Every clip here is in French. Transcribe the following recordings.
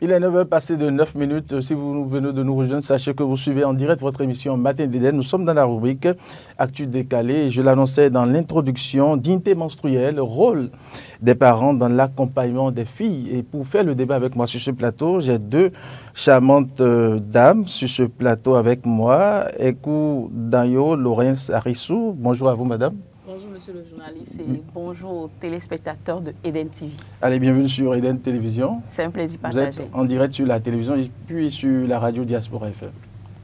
Il est 9 h passé de 9 minutes. Si vous venez de nous rejoindre, sachez que vous suivez en direct votre émission Matin d'Éden. Nous sommes dans la rubrique Actu décalé. Je l'annonçais dans l'introduction, dignité menstruelle, rôle des parents dans l'accompagnement des filles. Et pour faire le débat avec moi sur ce plateau, j'ai deux charmantes dames sur ce plateau avec moi. Ekou Danyo Laurence Arissou. Bonjour à vous, madame. Bonjour, monsieur le journaliste, et bonjour aux téléspectateurs de Eden TV. Allez, bienvenue sur Eden Télévision. C'est un plaisir partagé. Vous êtes en direct sur la télévision et puis sur la radio Diaspora FM.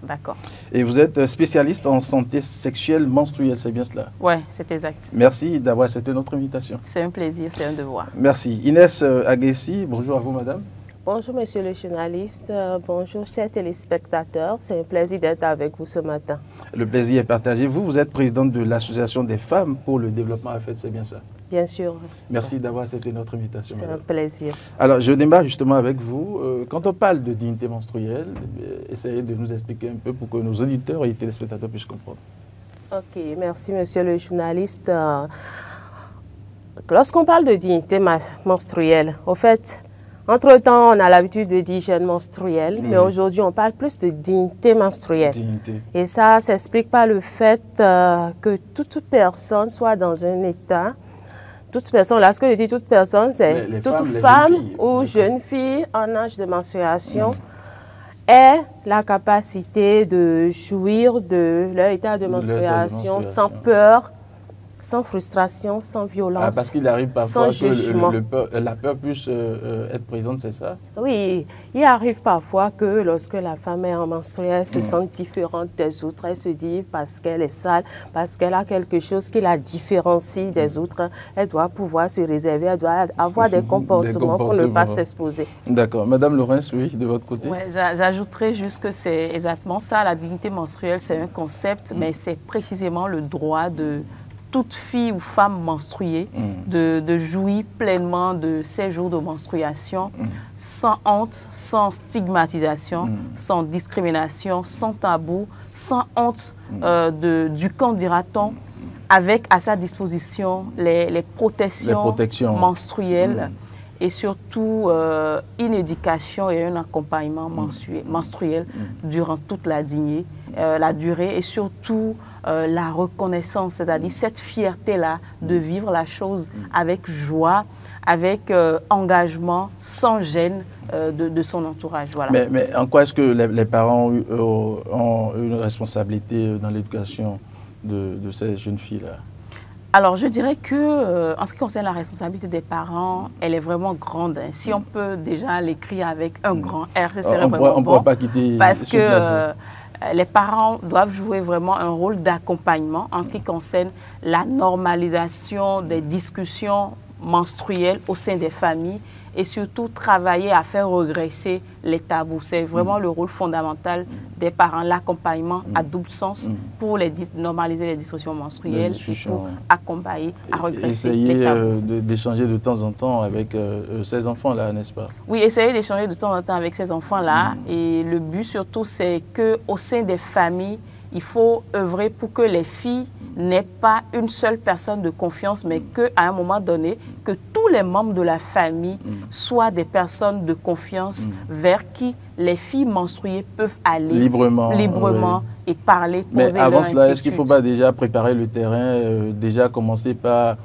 D'accord. Et vous êtes spécialiste en santé sexuelle menstruelle, c'est bien cela? Oui, c'est exact. Merci d'avoir accepté notre invitation. C'est un plaisir, c'est un devoir. Merci. Inès Aguessi, bonjour à vous, madame. Bonjour, monsieur le journaliste. Bonjour, chers téléspectateurs. C'est un plaisir d'être avec vous ce matin. Le plaisir est partagé. Vous êtes présidente de l'Association des femmes pour le développement à fait, c'est bien ça? Bien sûr. Merci d'avoir accepté notre invitation. C'est un plaisir. Alors, je démarre justement avec vous. Quand on parle de dignité menstruelle, essayez de nous expliquer un peu pour que nos auditeurs et téléspectateurs puissent comprendre. Ok, merci, monsieur le journaliste. Lorsqu'on parle de dignité menstruelle, au fait, entre-temps, on a l'habitude de dire hygiène menstruelle, mais aujourd'hui, on parle plus de dignité menstruelle. Et ça s'explique par le fait que toute personne soit dans un état, toute personne, là, ce que je dis toute personne, c'est toute femme ou jeune fille en âge de menstruation ait la capacité de jouir de leur état de menstruation sans peur, sans frustration, sans violence, parce qu'il arrive parfois sans jugement. Que la peur puisse être présente, c'est ça? Oui, il arrive parfois que lorsque la femme est en menstruelle, elle se sent différente des autres. Elle se dit parce qu'elle est sale, parce qu'elle a quelque chose qui la différencie des autres, elle doit pouvoir se réserver, elle doit avoir des comportements pour ne pas s'exposer. D'accord. Madame Laurence, oui, de votre côté? Oui, j'ajouterais juste que c'est exactement ça. La dignité menstruelle, c'est un concept, mais c'est précisément le droit de toute fille ou femme menstruée de jouir pleinement de ses jours de menstruation sans honte, sans stigmatisation, sans discrimination, sans tabou, sans honte du qu'en dira-t-on, avec à sa disposition les protections menstruelles et surtout une éducation et un accompagnement menstruel durant toute la durée et surtout la reconnaissance, c'est-à-dire cette fierté-là de vivre la chose avec joie, avec engagement, sans gêne de son entourage. Voilà. Mais en quoi est-ce que les parents ont une responsabilité dans l'éducation de ces jeunes filles-là? Alors, je dirais que, en ce qui concerne la responsabilité des parents, elle est vraiment grande. Hein. Si on peut déjà l'écrire avec un grand R, ce serait vraiment bon. On ne pourra pas quitter parce que les parents doivent jouer vraiment un rôle d'accompagnement en ce qui concerne la normalisation des discussions menstruelles au sein des familles et surtout travailler à faire regresser les tabous. C'est vraiment le rôle fondamental des parents, l'accompagnement à double sens pour normaliser les discussions menstruelles et pour accompagner à regresser les tabous. Essayer d'échanger de temps en temps avec ces enfants-là, n'est-ce pas? Oui, essayer d'échanger de temps en temps avec ces enfants-là. Et le but surtout, c'est qu'au sein des familles, il faut œuvrer pour que les filles n'aient pas une seule personne de confiance, mais qu'à un moment donné, que tous les membres de la famille soient des personnes de confiance vers qui les filles menstruées peuvent aller librement et parler, poser Mais avant leur cela, est-ce qu'il ne faut pas déjà préparer le terrain, déjà commencer par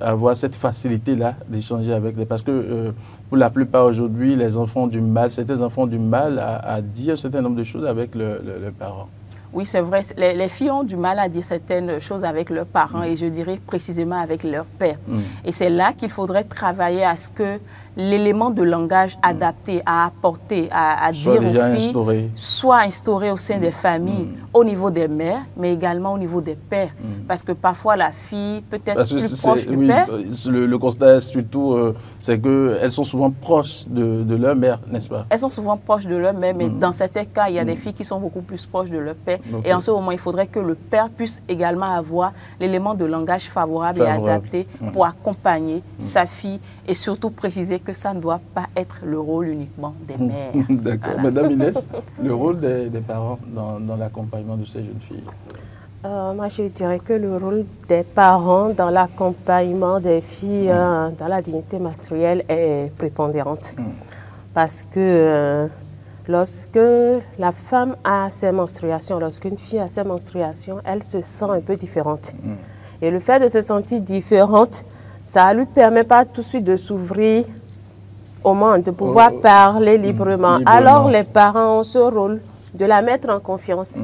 avoir cette facilité-là d'échanger avec les... Parce que pour la plupart aujourd'hui, les enfants ont du mal, certains enfants ont du mal à dire un certain nombre de choses avec leurs parents. Oui, c'est vrai. Les filles ont du mal à dire certaines choses avec leurs parents et je dirais précisément avec leur père. Et c'est là qu'il faudrait travailler à ce que l'élément de langage adapté à apporter, à dire aux filles, soit instauré au sein des familles, au niveau des mères, mais également au niveau des pères. Parce que parfois la fille peut être plus proche du père. Le constat surtout, c'est qu'elles sont souvent proches de leur mère, n'est-ce pas? Elles sont souvent proches de leur mère, mais dans certains cas, il y a des filles qui sont beaucoup plus proches de leur père. Et en ce moment, il faudrait que le père puisse également avoir l'élément de langage favorable et adapté pour accompagner sa fille et surtout préciser que ça ne doit pas être le rôle uniquement des mères. D'accord. Voilà. Madame Inès, le rôle des parents dans l'accompagnement de ces jeunes filles? Moi, je dirais que le rôle des parents dans l'accompagnement des filles dans la dignité menstruelle est prépondérante. parce que lorsque la femme a ses menstruations, lorsqu'une fille a ses menstruations, elle se sent un peu différente. Et le fait de se sentir différente, ça ne lui permet pas tout de suite de s'ouvrir au monde, de pouvoir parler librement. Alors les parents ont ce rôle de la mettre en confiance.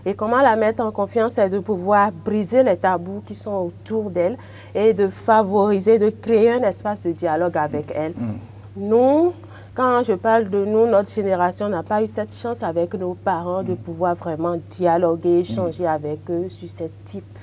Et comment la mettre en confiance, c'est de pouvoir briser les tabous qui sont autour d'elle et de favoriser, de créer un espace de dialogue avec elle. Nous, quand je parle de nous, notre génération n'a pas eu cette chance avec nos parents de pouvoir vraiment dialoguer, échanger avec eux sur ce type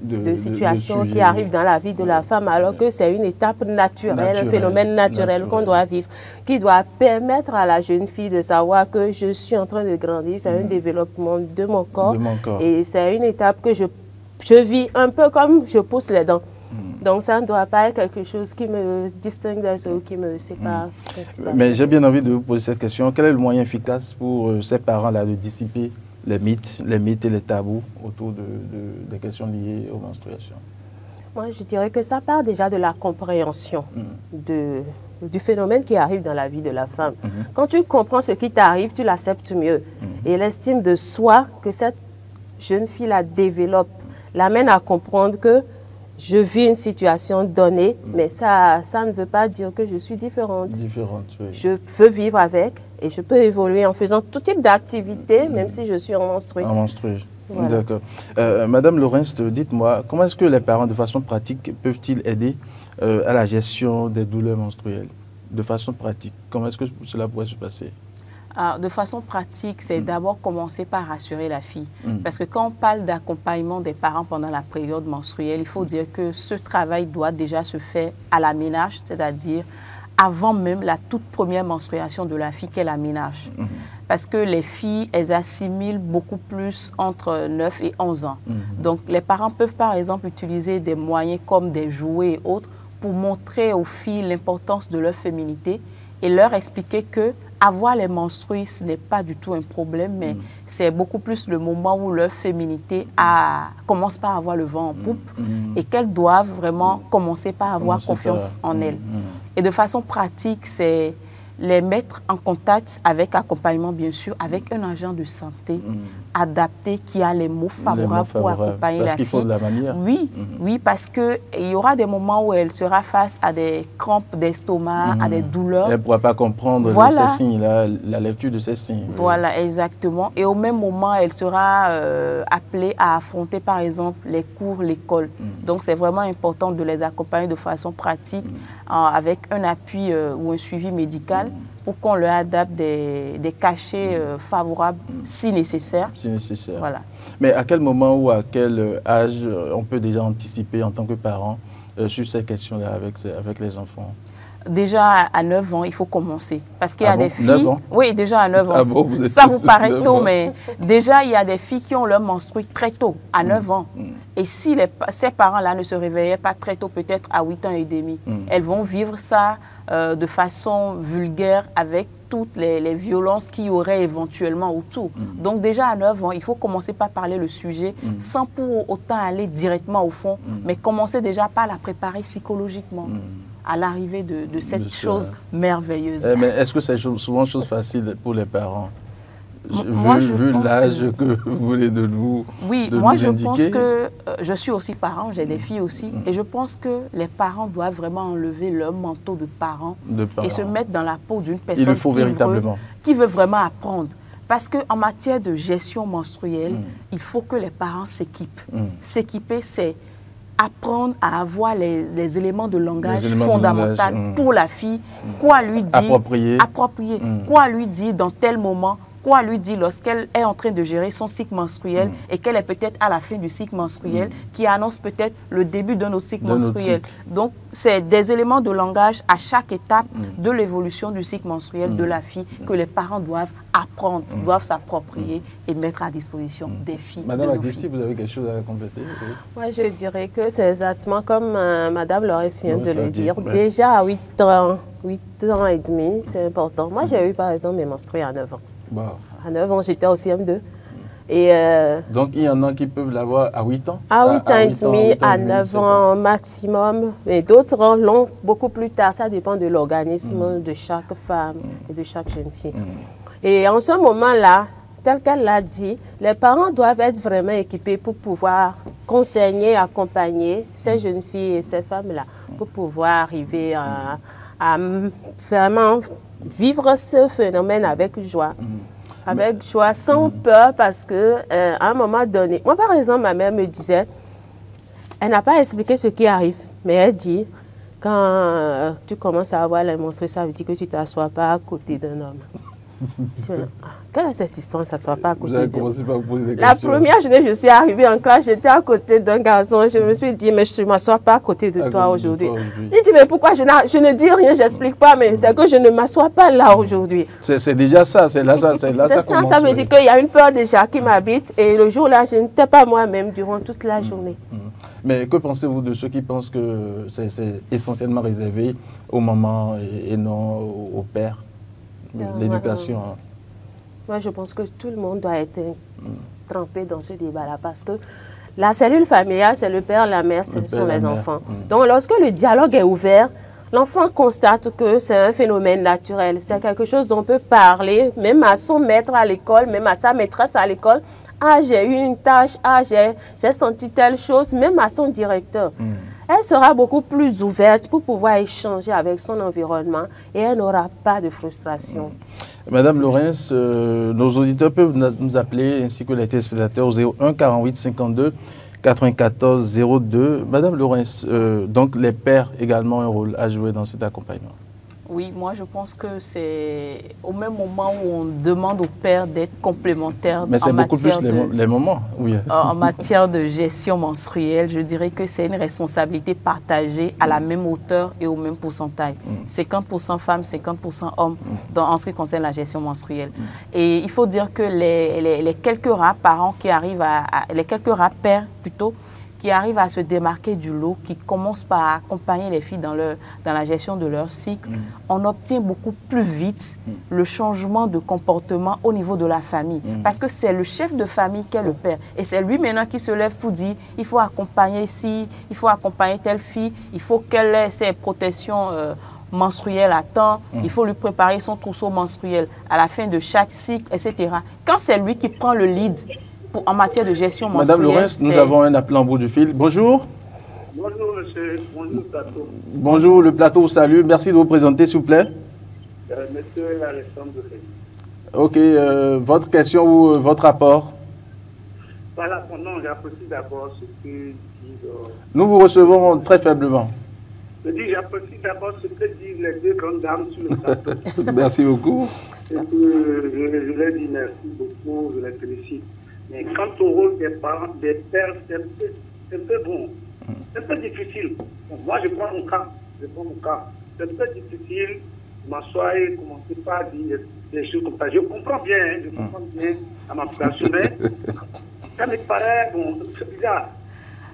de situations qui arrivent dans la vie de la femme, alors que c'est une étape naturelle, un phénomène naturel qu'on doit vivre, qui doit permettre à la jeune fille de savoir que je suis en train de grandir, c'est un développement de mon corps, et c'est une étape que je vis un peu comme je pousse les dents. Donc ça ne doit pas être quelque chose qui me distingue des autres, qui me sépare. Mais j'ai bien envie de vous poser cette question. Quel est le moyen efficace pour ces parents-là de dissiper les mythes et les tabous autour des questions liées aux menstruations? Moi, je dirais que ça part déjà de la compréhension du phénomène qui arrive dans la vie de la femme. Quand tu comprends ce qui t'arrive, tu l'acceptes mieux. Et l'estime de soi que cette jeune fille-là développe l'amène à comprendre que je vis une situation donnée, mais ça ne veut pas dire que je suis différente. Oui. Je peux vivre avec et je peux évoluer en faisant tout type d'activité, même si je suis en menstruée. En menstruée. Voilà. D'accord. Madame Laurens, dites-moi, comment est-ce que les parents, de façon pratique, peuvent-ils aider à la gestion des douleurs menstruelles? De façon pratique, comment est-ce que cela pourrait se passer? De façon pratique, c'est d'abord commencer par rassurer la fille. Parce que quand on parle d'accompagnement des parents pendant la période menstruelle, il faut dire que ce travail doit déjà se faire à la ménage, c'est-à-dire avant même la toute première menstruation de la fille qu'est la ménage. Parce que les filles, elles assimilent beaucoup plus entre 9 et 11 ans. Donc les parents peuvent par exemple utiliser des moyens comme des jouets et autres pour montrer aux filles l'importance de leur féminité et leur expliquer que avoir les menstrues, ce n'est pas du tout un problème, mais c'est beaucoup plus le moment où leur féminité commence par avoir le vent en poupe et qu'elles doivent vraiment commencer par avoir confiance en elles. Et de façon pratique, c'est les mettre en contact avec accompagnement, bien sûr, avec un agent de santé adapté qui a les mots favorables pour accompagner la fille. Parce qu'il faut de la manière. Oui, oui, parce qu'il y aura des moments où elle sera face à des crampes d'estomac, à des douleurs. Elle ne pourra pas comprendre ces signes-là, la lecture de ces signes. Voilà, exactement. Et au même moment, elle sera appelée à affronter, par exemple, les cours, l'école. Donc, c'est vraiment important de les accompagner de façon pratique avec un appui ou un suivi médical pour qu'on leur adapte des cachets favorables si nécessaire. Si nécessaire. Voilà. Mais à quel moment ou à quel âge on peut déjà anticiper en tant que parent sur ces questions-là avec les enfants? Déjà à 9 ans, il faut commencer. Parce qu'il y a des filles... 9 ans? Oui, déjà à 9 ans. Ah bon, ça vous paraît tôt, mais déjà, il y a des filles qui ont leur menstrues très tôt, à 9 ans. Et si ces parents-là ne se réveillaient pas très tôt, peut-être à 8 ans et demi, elles vont vivre ça de façon vulgaire avec toutes les violences qu'il y aurait éventuellement autour. Donc déjà à 9 ans, il faut commencer par parler le sujet sans pour autant aller directement au fond, mais commencer déjà par la préparer psychologiquement à l'arrivée de cette chose merveilleuse. Mais est-ce que c'est souvent chose facile pour les parents? Vu l'âge que vous voulez de nous Oui, moi je pense que je suis aussi parent, j'ai des filles aussi, et je pense que les parents doivent vraiment enlever leur manteau de parents et se mettre dans la peau d'une personne Il le faut véritablement. Qui veut vraiment apprendre. Parce qu'en matière de gestion menstruelle, il faut que les parents s'équipent. S'équiper, c'est apprendre à avoir les éléments de langage fondamentaux pour la fille, quoi lui dire, approprié, quoi lui dire dans tel moment, quoi lui dire lorsqu'elle est en train de gérer son cycle menstruel et qu'elle est peut-être à la fin du cycle menstruel qui annonce peut-être le début d'un autre cycle menstruel. Donc, c'est des éléments de langage à chaque étape de l'évolution du cycle menstruel de la fille que les parents doivent apprendre, doivent s'approprier et mettre à disposition des filles. Madame Agressi, vous avez quelque chose à compléter? Moi, je dirais que c'est exactement comme Madame Laurens vient de le dire. Déjà à 8 ans et demi, c'est important. Moi, j'ai eu par exemple mes menstrues à 9 ans. Wow. À 9 ans, j'étais au CM2. Et, donc, il y en a qui peuvent l'avoir à 8 ans? À 8 ans et demi, à 9 ans maximum. Mais d'autres l'ont beaucoup plus tard. Ça dépend de l'organisme de chaque femme et de chaque jeune fille. Et en ce moment-là, tel qu'elle l'a dit, les parents doivent être vraiment équipés pour pouvoir conseiller, accompagner ces jeunes filles et ces femmes-là, pour pouvoir arriver à vraiment vivre ce phénomène avec joie. Avec joie, sans peur, parce qu'à un moment donné, moi par exemple, ma mère me disait, elle n'a pas expliqué ce qui arrive, mais elle dit, quand tu commences à avoir les menstrues, ça veut dire que tu ne t'assois pas à côté d'un homme. Quelle est cette histoire, ça ne soit pas à côté Vous avez commencé par vous poser des questions. questions. La première journée, je suis arrivée en classe, j'étais à côté d'un garçon. Je me suis dit, mais je ne m'assois pas à côté de toi aujourd'hui. Il dit, mais pourquoi je ne dis rien, je n'explique pas, mais c'est que je ne m'assois pas là aujourd'hui. C'est déjà ça, c'est là ça. Ça veut dire qu'il y a une peur déjà qui m'habite. Et le jour-là, je n'étais pas moi-même durant toute la journée. Mais que pensez-vous de ceux qui pensent que c'est essentiellement réservé aux mamans et non aux pères? L'éducation. Moi, je pense que tout le monde doit être trempé dans ce débat-là parce que la cellule familiale, c'est le père, la mère, ce sont les enfants. Donc, lorsque le dialogue est ouvert, l'enfant constate que c'est un phénomène naturel. C'est quelque chose dont on peut parler, même à son maître à l'école, même à sa maîtresse à l'école. Ah, j'ai eu une tâche, ah, j'ai senti telle chose, même à son directeur. Elle sera beaucoup plus ouverte pour pouvoir échanger avec son environnement et elle n'aura pas de frustration. Madame Laurens, nos auditeurs peuvent nous appeler ainsi que les téléspectateurs au 01 48 52 94 02. Madame Laurens, donc les pères également un rôle à jouer dans cet accompagnement. Oui, moi je pense que c'est au même moment où on demande aux pères d'être complémentaires. Mais c'est beaucoup plus les moments, oui. En matière de gestion menstruelle, je dirais que c'est une responsabilité partagée à la même hauteur et au même pourcentage. 50% femmes, 50% hommes en ce qui concerne la gestion menstruelle. Et il faut dire que les quelques rares parents qui arrivent les quelques rares pères plutôt, qui arrivent à se démarquer du lot, qui commencent par accompagner les filles dans la gestion de leur cycle, on obtient beaucoup plus vite le changement de comportement au niveau de la famille. Parce que c'est le chef de famille qui est le père. Et c'est lui maintenant qui se lève pour dire, il faut accompagner ici, il faut accompagner telle fille, il faut qu'elle ait ses protections menstruelles à temps, il faut lui préparer son trousseau menstruel à la fin de chaque cycle, etc. Quand c'est lui qui prend le lead, en matière de gestion menstruelle. Madame Laurens, nous avons un appel en bout du fil. Bonjour. Bonjour, monsieur. Bonjour, le plateau. Bonjour, le plateau vous salue. Merci de vous présenter, s'il vous plaît. Monsieur Alexandre de Félix. Ok, votre question ou votre rapport? Voilà, non, j'apprécie d'abord ce que dit... Nous vous recevons très faiblement. Je dis, j'apprécie d'abord ce que disent les deux grandes dames sur le plateau. Merci beaucoup. Je leur dis merci beaucoup, je les félicite. Mais quant au rôle des parents, des pères, c'est un peu bon. C'est un peu difficile. Bon, moi, je prends mon cas. C'est un peu difficile de m'asseoir et commencer par dire des choses comme ça. Je comprends bien, à ma situation, mais ça me paraît, bon, c'est bizarre.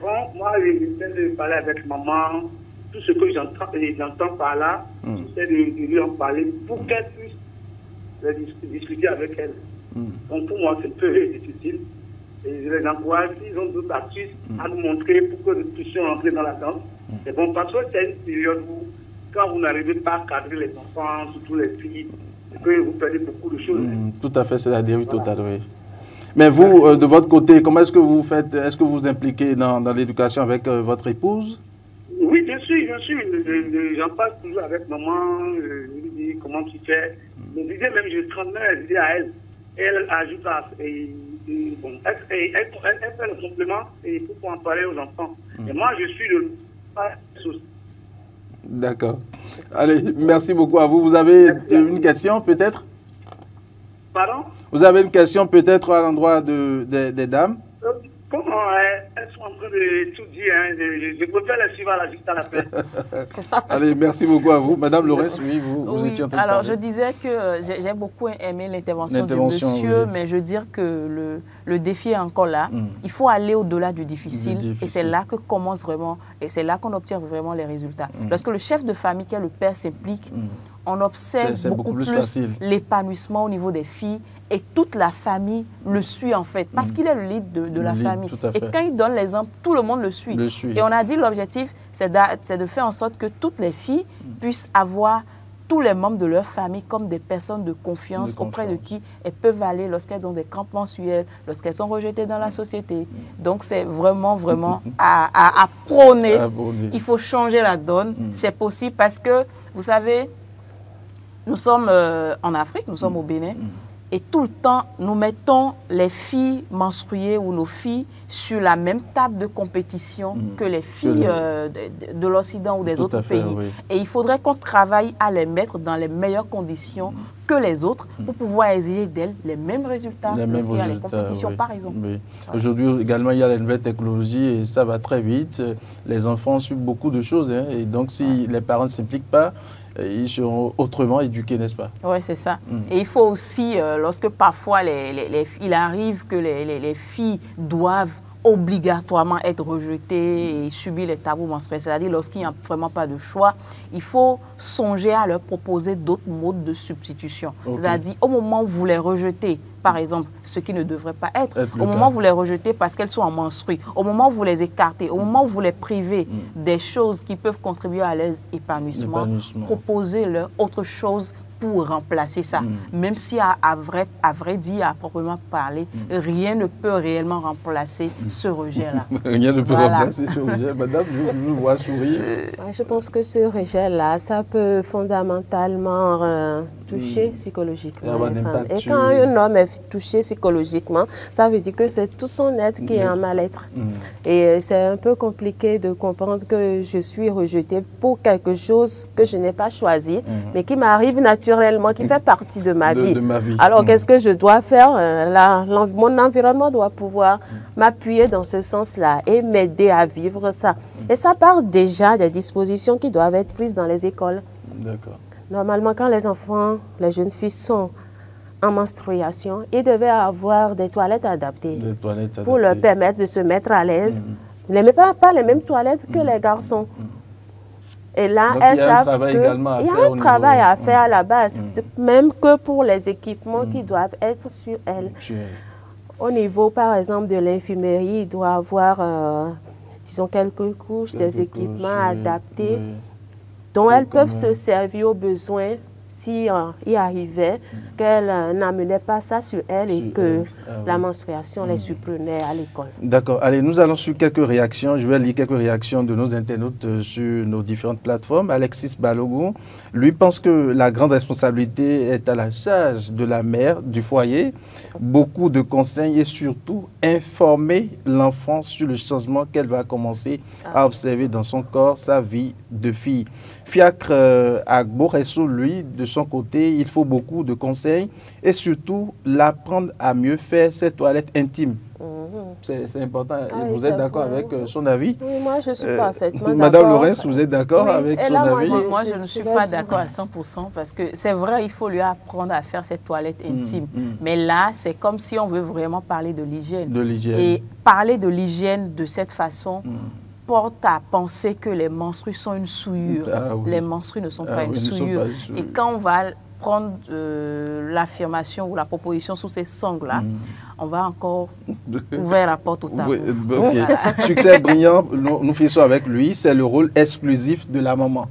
Bon, moi, j'essaie de parler avec maman, tout ce que j'entends par là, j'essaie de lui en parler pour qu'elle puisse discuter avec elle. Donc pour moi, c'est un peu difficile. Et je les encourage, s'ils ont d'autres astuces à nous montrer pour que nous puissions entrer dans la danse. C'est bon, parce que c'est une période où, quand vous n'arrivez pas à cadrer les enfants, surtout les filles, que vous perdez beaucoup de choses. Tout à fait, c'est la dérive totale, oui. Mais vous, de votre côté, comment est-ce que vous faites? Est-ce que vous vous impliquez dans l'éducation avec votre épouse? Oui, bien sûr. J'en parle toujours avec maman. Je lui dis comment tu fais. Je disais même, je transmets les idées à elle. Et elle ajoute bon, elle fait le complément et il faut en parler aux enfants. Et moi, je suis le... D'accord. Allez, merci beaucoup à vous. Vous avez une question peut-être? Pardon? Vous avez une question peut-être à l'endroit des dames? Comment elles sont en train de tout dire, hein? Je préfère les suivre à la fin. Allez, merci beaucoup à vous. Madame Laurens, oui, vous étiez en train de parler. Alors, je disais que j'ai beaucoup aimé l'intervention du monsieur, mais je veux dire que le défi est encore là. Il faut aller au-delà du difficile. Et c'est là que commence vraiment, et c'est là qu'on obtient vraiment les résultats. Lorsque le chef de famille, qui est le père, s'implique, on observe beaucoup plus l'épanouissement au niveau des filles et toute la famille le suit en fait, parce qu'il est le lead de la famille. Et quand il donne l'exemple, tout le monde le suit. Et on a dit l'objectif, c'est de faire en sorte que toutes les filles puissent avoir tous les membres de leur famille comme des personnes de confiance auprès de qui elles peuvent aller lorsqu'elles ont des crampes menstruelles, lorsqu'elles sont rejetées dans la société. Donc c'est vraiment, vraiment à prôner. Il faut changer la donne. C'est possible parce que, vous savez, nous sommes en Afrique, nous sommes au Bénin, et tout le temps, nous mettons les filles menstruées ou nos filles sur la même table de compétition que les filles de l'Occident ou des autres pays. Et il faudrait qu'on travaille à les mettre dans les meilleures conditions que les autres pour pouvoir exiger d'elles les mêmes résultats lorsqu'il y a les compétitions, par exemple. Aujourd'hui, également, il y a les nouvelles technologies et ça va très vite. Les enfants suivent beaucoup de choses. Et donc, si les parents ne s'impliquent pas, ils seront autrement éduqués, n'est-ce pas? Oui, c'est ça. Et il faut aussi, lorsque parfois il arrive que les filles doivent obligatoirement être rejetées et subir les tabous menstruels, c'est-à-dire lorsqu'il n'y a vraiment pas de choix, il faut songer à leur proposer d'autres modes de substitution. C'est-à-dire au moment où vous les rejetez, par exemple, ce qui ne devrait pas être au moment où vous les rejetez parce qu'elles sont en menstrues, au moment où vous les écartez, au moment où vous les privez des choses qui peuvent contribuer à leur épanouissement, proposez-leur autre chose pour remplacer ça. Même si à vrai dire, à proprement parler, rien ne peut réellement remplacer ce rejet-là. Rien ne peut remplacer ce rejet. Madame, je vous vois sourire. Je pense que ce rejet-là, ça peut fondamentalement toucher psychologiquement les femmes. Et quand un homme est touché psychologiquement, ça veut dire que c'est tout son être qui est en mal-être. Et c'est un peu compliqué de comprendre que je suis rejetée pour quelque chose que je n'ai pas choisi, mais qui m'arrive naturellement, qui fait partie de ma vie. Alors, qu'est-ce que je dois faire? Mon environnement doit pouvoir m'appuyer dans ce sens-là et m'aider à vivre ça. Et ça part déjà des dispositions qui doivent être prises dans les écoles. Normalement, quand les enfants, les jeunes filles sont en menstruation, ils devaient avoir des toilettes adaptées pour leur permettre de se mettre à l'aise. Pas les mêmes toilettes que les garçons. Et là, elles savent qu'il y a un travail à faire à la base, même que pour les équipements qui doivent être sur elles. Au niveau, par exemple, de l'infirmerie, il doit avoir, disons, quelques couches, des équipements adaptés dont elles peuvent se servir au besoin si y arrivait qu'elles n'amenaient pas ça sur elles et que la menstruation les surprenait à l'école. D'accord. Allez, nous allons sur quelques réactions. Je vais lire quelques réactions de nos internautes sur nos différentes plateformes. Alexis Balogun, lui, pense que la grande responsabilité est à la charge de la mère du foyer. Beaucoup de conseils et surtout informer l'enfant sur le changement qu'elle va commencer à observer dans son corps, sa vie de fille. Fiacre Agboresso, lui, de son côté, il faut beaucoup de conseils et surtout l'apprendre à mieux faire ses toilettes intimes. C'est important. Vous êtes d'accord avec son avis? Oui, moi je suis parfaitement d'accord. Madame Laurence, vous êtes d'accord avec son avis? Moi, je ne suis pas d'accord à 100% parce que c'est vrai, il faut lui apprendre à faire ses toilettes intimes. Mais là, c'est comme si on veut vraiment parler de l'hygiène. Et parler de l'hygiène de cette façon porte à penser que les menstrues sont une souillure. Les menstrues ne sont pas une souillure. Et quand on va prendre l'affirmation ou la proposition sous ces sangles-là, on va encore ouvrir la porte au tabou. Succès brillant, nous finissons avec lui, c'est le rôle exclusif de la maman.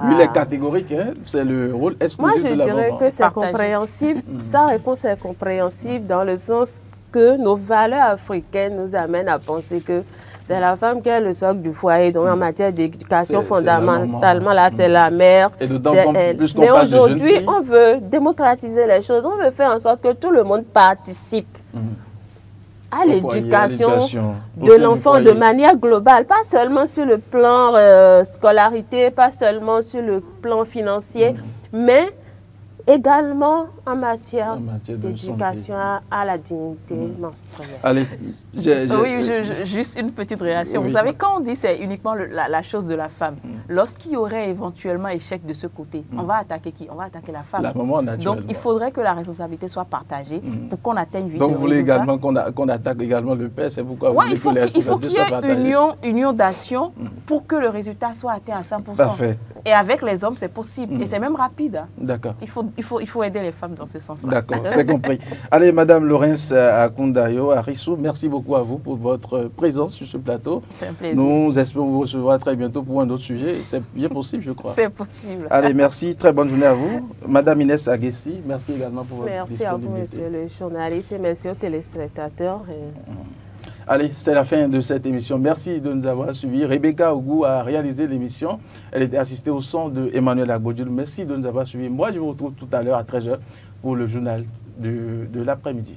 Lui, il est catégorique, hein? C'est le rôle exclusif de la maman. Moi, je dirais que c'est compréhensible. Sa réponse est compréhensible dans le sens que nos valeurs africaines nous amènent à penser que c'est la femme qui est le socle du foyer. Donc, en matière d'éducation, fondamentalement, là, c'est la mère, c'est elle. Mais aujourd'hui, on veut démocratiser les choses. On veut faire en sorte que tout le monde participe à l'éducation de l'enfant de manière globale. Pas seulement sur le plan scolarité, pas seulement sur le plan financier, mais également en matière d'éducation à la dignité menstruelle. Allez, juste une petite réaction. Vous savez, quand on dit c'est uniquement la chose de la femme, lorsqu'il y aurait éventuellement échec de ce côté, on va attaquer qui? On va attaquer la femme. La maman, naturellement. Donc, il faudrait que la responsabilité soit partagée pour qu'on atteigne vite. Donc, vous voulez également qu'on attaque également le père, c'est pourquoi vous voulez que les responsabilités soient partagées. Il faut qu'il y ait union d'action pour que le résultat soit atteint à 100%. Parfait. Et avec les hommes, c'est possible. Et c'est même rapide. D'accord. Il faut faut aider les femmes dans ce sens-là. D'accord, c'est compris. Allez, Madame Laurence Akundayo Arissou, merci beaucoup à vous pour votre présence sur ce plateau. C'est un plaisir. Nous espérons vous recevoir très bientôt pour un autre sujet. C'est bien possible, je crois. C'est possible. Allez, merci. Très bonne journée à vous. Madame Inès Aguessi, merci également pour votre disponibilité. Merci à vous, monsieur le journaliste, et merci aux téléspectateurs. Allez, c'est la fin de cette émission. Merci de nous avoir suivis. Rebecca Ougou a réalisé l'émission. Elle était assistée au son de Emmanuel Agbodjoul. Merci de nous avoir suivis. Moi, je vous retrouve tout à l'heure à 13h pour le journal de l'après-midi.